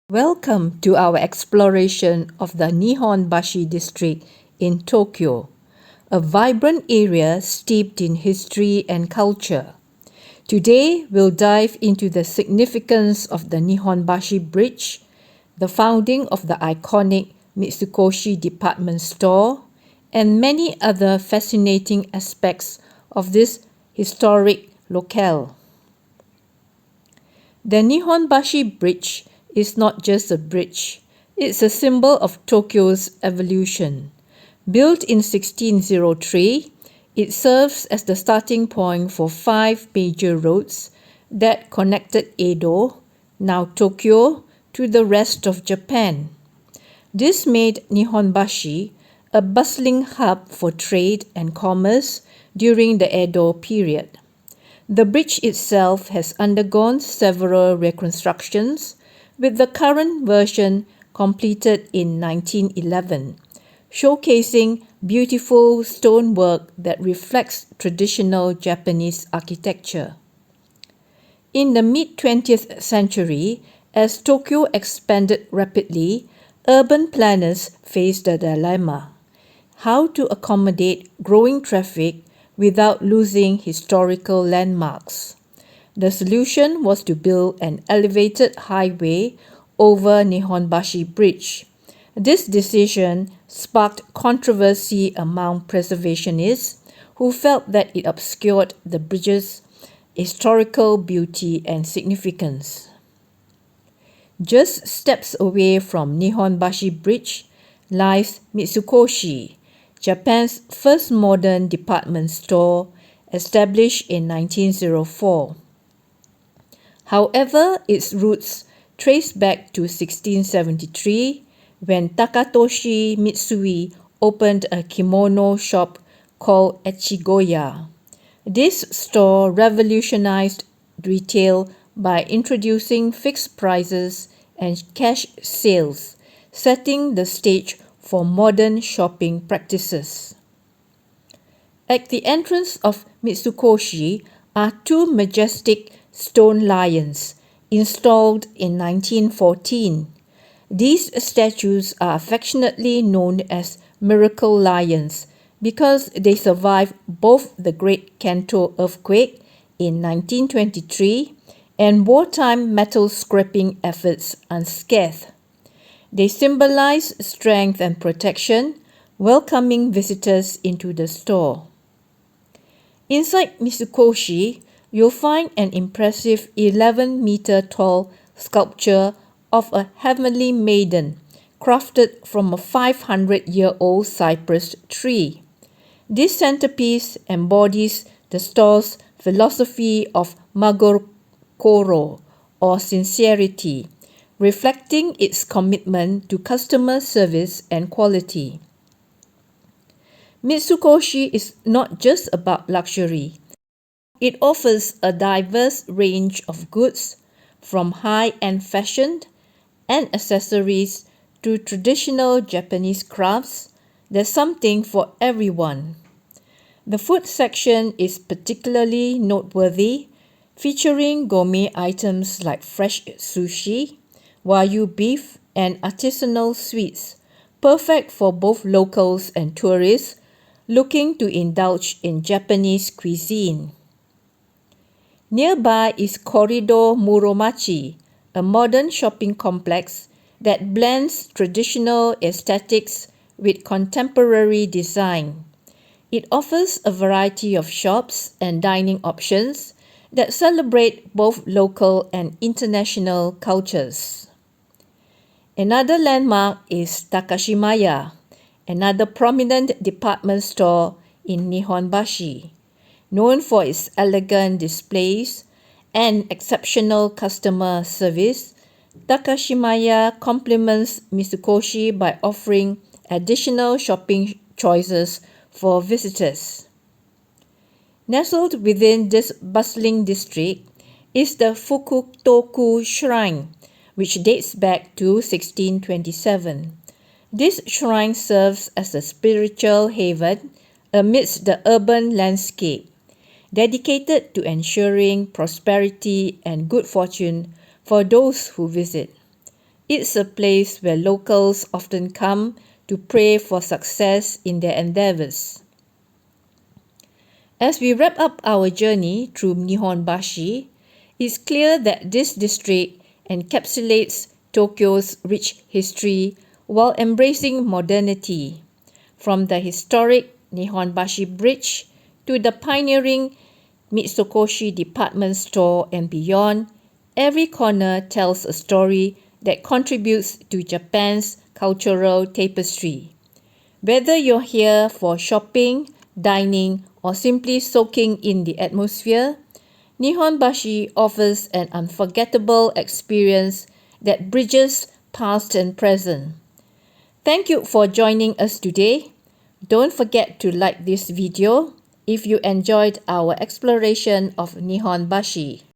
Welcome to our exploration of the Nihonbashi district in Tokyo, a vibrant area steeped in history and culture. Today, we'll dive into the significance of the Nihonbashi Bridge, the founding of the iconic Mitsukoshi Department Store, and many other fascinating aspects of this historic locale. The Nihonbashi Bridge is not just a bridge, it's a symbol of Tokyo's evolution. Built in 1603, it serves as the starting point for 5 major roads that connected Edo, now Tokyo, to the rest of Japan. This made Nihonbashi a bustling hub for trade and commerce during the Edo period. The bridge itself has undergone several reconstructions, with the current version completed in 1911, showcasing beautiful stonework that reflects traditional Japanese architecture. In the mid-20th century, as Tokyo expanded rapidly, urban planners faced the dilemma: how to accommodate growing traffic without losing historical landmarks. The solution was to build an elevated highway over Nihonbashi Bridge. This decision sparked controversy among preservationists who felt that it obscured the bridge's historical beauty and significance. Just steps away from Nihonbashi Bridge lies Mitsukoshi, Japan's first modern department store, established in 1904. However, its roots trace back to 1673 when Takatoshi Mitsui opened a kimono shop called Echigoya. This store revolutionized retail by introducing fixed prices and cash sales, setting the stage for modern shopping practices. At the entrance of Mitsukoshi are 2 majestic stone lions installed in 1914. These statues are affectionately known as miracle lions because they survived both the Great Kanto earthquake in 1923 and wartime metal scraping efforts unscathed. They symbolize strength and protection, welcoming visitors into the store. Inside Mitsukoshi, you'll find an impressive 11-meter tall sculpture of a heavenly maiden crafted from a 500-year-old cypress tree. This centerpiece embodies the store's philosophy of magokoro, or sincerity, reflecting its commitment to customer service and quality. Mitsukoshi is not just about luxury. It offers a diverse range of goods, from high-end fashion and accessories to traditional Japanese crafts. There's something for everyone. The food section is particularly noteworthy, featuring gourmet items like fresh sushi, wagyu beef, and artisanal sweets, perfect for both locals and tourists looking to indulge in Japanese cuisine. Nearby is Coredo Muromachi, a modern shopping complex that blends traditional aesthetics with contemporary design. It offers a variety of shops and dining options that celebrate both local and international cultures. Another landmark is Takashimaya, another prominent department store in Nihonbashi. Known for its elegant displays and exceptional customer service, Takashimaya complements Mitsukoshi by offering additional shopping choices for visitors. Nestled within this bustling district is the Fukutoku Shrine, which dates back to 1627. This shrine serves as a spiritual haven amidst the urban landscape, dedicated to ensuring prosperity and good fortune for those who visit. It's a place where locals often come to pray for success in their endeavors. As we wrap up our journey through Nihonbashi, it's clear that this district encapsulates Tokyo's rich history while embracing modernity. From the historic Nihonbashi Bridge to the pioneering Mitsukoshi Department Store and beyond, every corner tells a story that contributes to Japan's cultural tapestry. Whether you're here for shopping, dining, or simply soaking in the atmosphere, Nihonbashi offers an unforgettable experience that bridges past and present. Thank you for joining us today. Don't forget to like this video if you enjoyed our exploration of Nihonbashi.